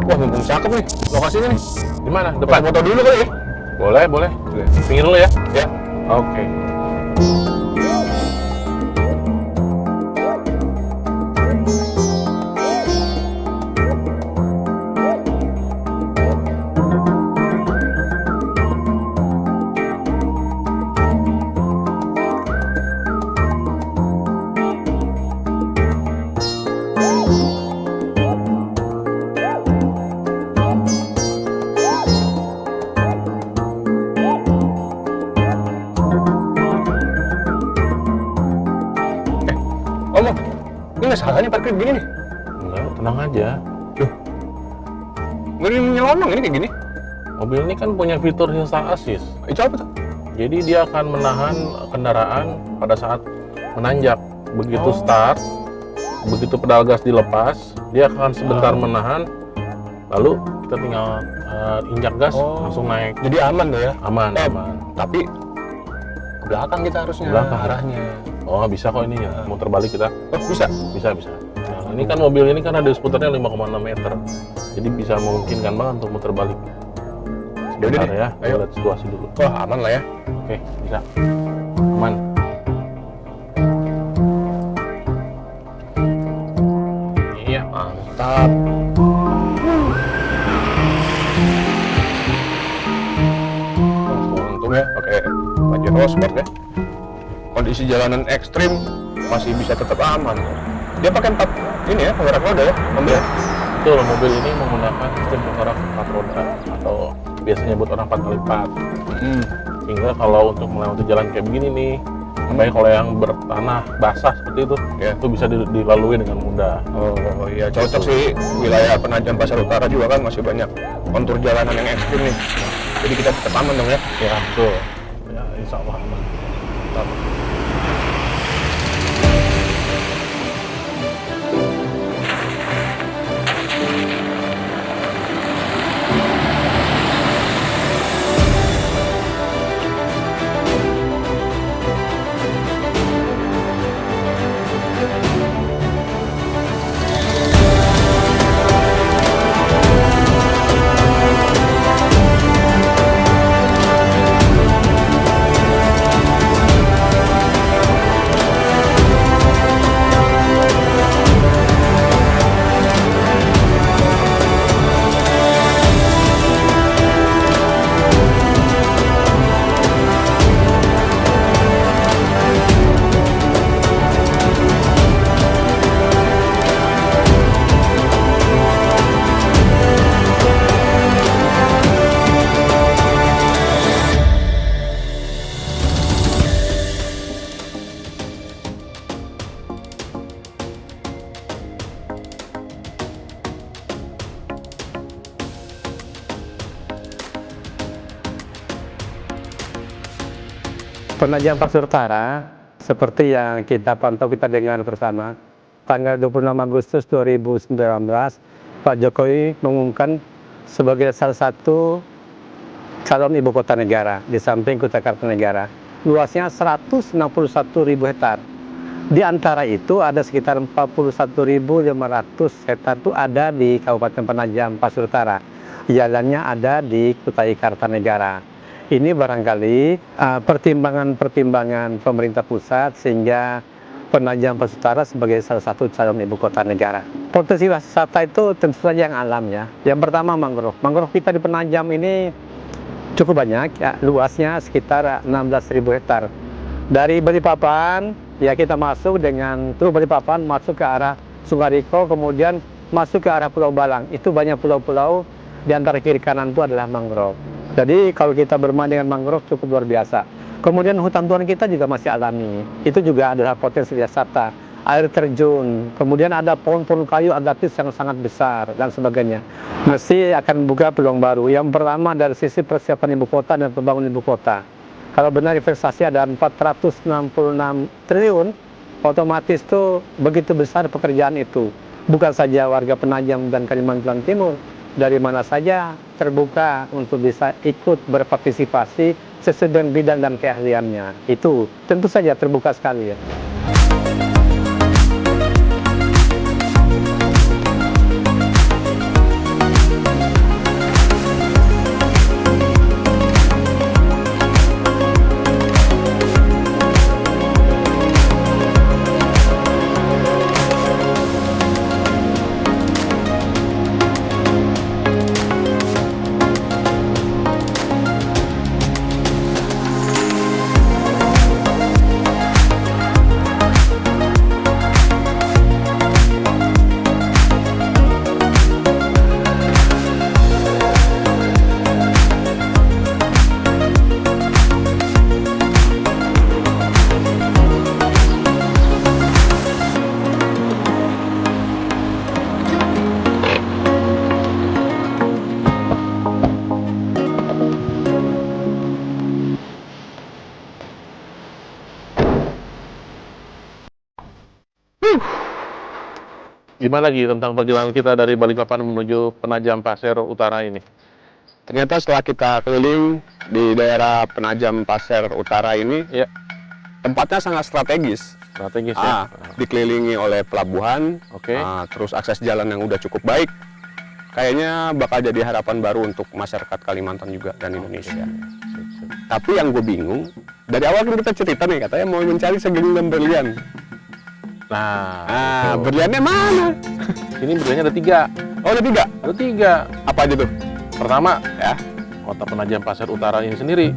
Wah, mumpung cakep nih lokasinya nih. Di mana? Depan. Foto dulu kali ya? Boleh, boleh. Pinggir dulu ya. Ya. Oke. Om, ini nggak salah nih parkir begini nih. Enggak, tenang aja. Nggak nyelonong ini kayak gini. Mobil ini kan punya fitur hill start assist. Itu apa tuh? Jadi dia akan menahan kendaraan pada saat menanjak. Begitu start, begitu pedal gas dilepas, dia akan sebentar menahan, lalu kita tinggal injak gas, langsung naik. Jadi aman tuh ya? Aman, aman. Tapi ke belakang kita harusnya. Belakang. Arahnya. Oh, bisa kok ini ya, muter balik kita. Oh, bisa? Bisa, bisa. Nah, ini kan mobil ini kan ada skuternya 5,6 meter. Jadi bisa memungkinkan banget untuk muter balik. Sebentar ya, Ayo. lihat situasi dulu. Wah, aman lah ya. Oke, bisa. Aman. Iya, Mantap. Untung ya pakai Pajero Sport ya. Kondisi jalanan ekstrim masih bisa tetap aman. Dia pakai 4 ini ya, penggerak roda ya, mobil. betul, mobil ini menggunakan sistem penggerak 4 roda atau biasanya buat orang 4x4. Sehingga kalau untuk melewati jalan kayak begini nih, baik kalau yang bertanah basah seperti itu, Ya. itu bisa dilalui dengan mudah. Oh iya, cocok sih. Wilayah Penajam Pasar Utara juga kan masih banyak kontur jalanan yang ekstrim nih. Jadi kita tetap aman dong ya. Ya, betul. Ya, insya Allah aman. Mantap. Penajam Pasar Utara, seperti yang kita pantau kita dengar bersama, tanggal 26 Agustus 2019, Pak Jokowi mengumumkan sebagai salah satu calon ibu kota negara, di samping Kota Kartanegara. Luasnya 161.000 hektar. Di antara itu ada sekitar 41.500 hektar itu ada di Kabupaten Penajam Pasar Utara. Jalannya ada di Kutai Kartanegara. Ini barangkali pertimbangan-pertimbangan pemerintah pusat sehingga Penajam Pasar Utara sebagai salah satu calon ibu kota negara. Potensi wisata itu tentu saja yang alam ya. Yang pertama mangrove. Mangrove kita di Penajam ini cukup banyak, ya, luasnya sekitar 16.000 hektar. Dari Balikpapan, ya kita masuk dengan Balikpapan masuk ke arah Sungai Riko, kemudian masuk ke arah Pulau Balang. Itu banyak pulau-pulau, di antara kiri kanan itu adalah mangrove. Jadi kalau kita bermain dengan mangrove cukup luar biasa. Kemudian hutan tuan kita juga masih alami. Itu juga adalah potensi wisata. Air terjun, kemudian ada pohon-pohon kayu adaptif yang sangat besar dan sebagainya. Mesti akan membuka peluang baru. Yang pertama dari sisi persiapan ibu kota dan pembangunan ibu kota. Kalau benar investasi ada 466 triliun, otomatis itu begitu besar pekerjaan itu. Bukan saja warga Penajam dan Kalimantan Timur, dari mana saja terbuka untuk bisa ikut berpartisipasi sesuai dengan bidang dan keahliannya. Itu tentu saja terbuka sekali ya. Gimana lagi tentang perjalanan kita dari Balikpapan menuju Penajam Pasir Utara ini? Ternyata setelah kita keliling di daerah Penajam Pasir Utara ini, Ya, tempatnya sangat strategis. strategis ya. Dikelilingi oleh pelabuhan, Oke. terus akses jalan yang udah cukup baik. Kayaknya bakal jadi harapan baru untuk masyarakat Kalimantan juga dan Indonesia. Sip, sip. Tapi yang gue bingung, dari awal kan kita cerita nih, katanya mau mencari segenggam berlian. Nah, betul. Berliannya mana? Ini berliannya ada 3. Oh, ada 3. Ada 3. Apa aja tuh? Pertama, Ya. kota Penajam Pasir Utara ini sendiri.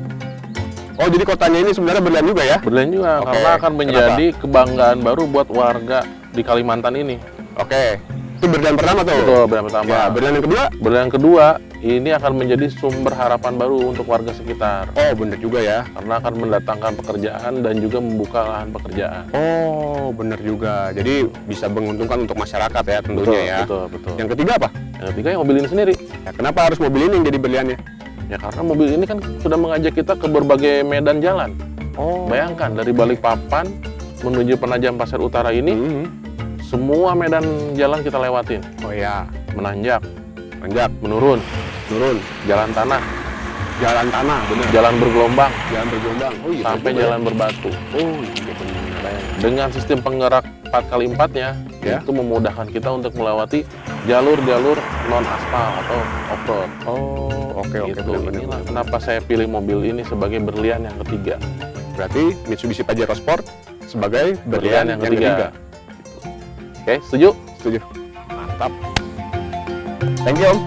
Oh, jadi kotanya ini sebenarnya berlian juga ya? Berlian juga, Oke, karena akan menjadi kebanggaan baru buat warga di Kalimantan ini. Oke. Itu berlian pertama tuh. Betul, berlian pertama. Ya, berlian yang kedua? Berlian kedua, ini akan menjadi sumber harapan baru untuk warga sekitar. Oh, bener juga ya. Karena akan mendatangkan pekerjaan dan juga membuka lahan pekerjaan. Oh, bener juga. Jadi bisa menguntungkan untuk masyarakat ya tentunya Betul, ya. betul, betul. Yang ketiga apa? Yang ketiga yang mobil ini sendiri. Ya, kenapa harus mobil ini yang jadi berliannya? Ya karena mobil ini kan sudah mengajak kita ke berbagai medan jalan. Oh. Bayangkan dari Balikpapan menuju Penajam Pasir Utara ini, Hmm. semua medan jalan kita lewatin. Oh ya, Menanjak, manjak, menurun, turun, jalan tanah, jalan tanah, bener. jalan bergelombang, Jalan bergelombang. Oh iya. sampai juga ya. jalan berbatu. Oh iya bener. Dengan sistem penggerak 4x4-nya, Ya. itu memudahkan kita untuk melewati jalur-jalur non aspal atau off-road. Oh, oke oke Gitu. bener-bener. Inilah kenapa saya pilih mobil ini sebagai berlian yang ketiga. Berarti Mitsubishi Pajero Sport sebagai berlian yang ketiga. Oke, setuju? Setuju. Mantap. Thank you Om.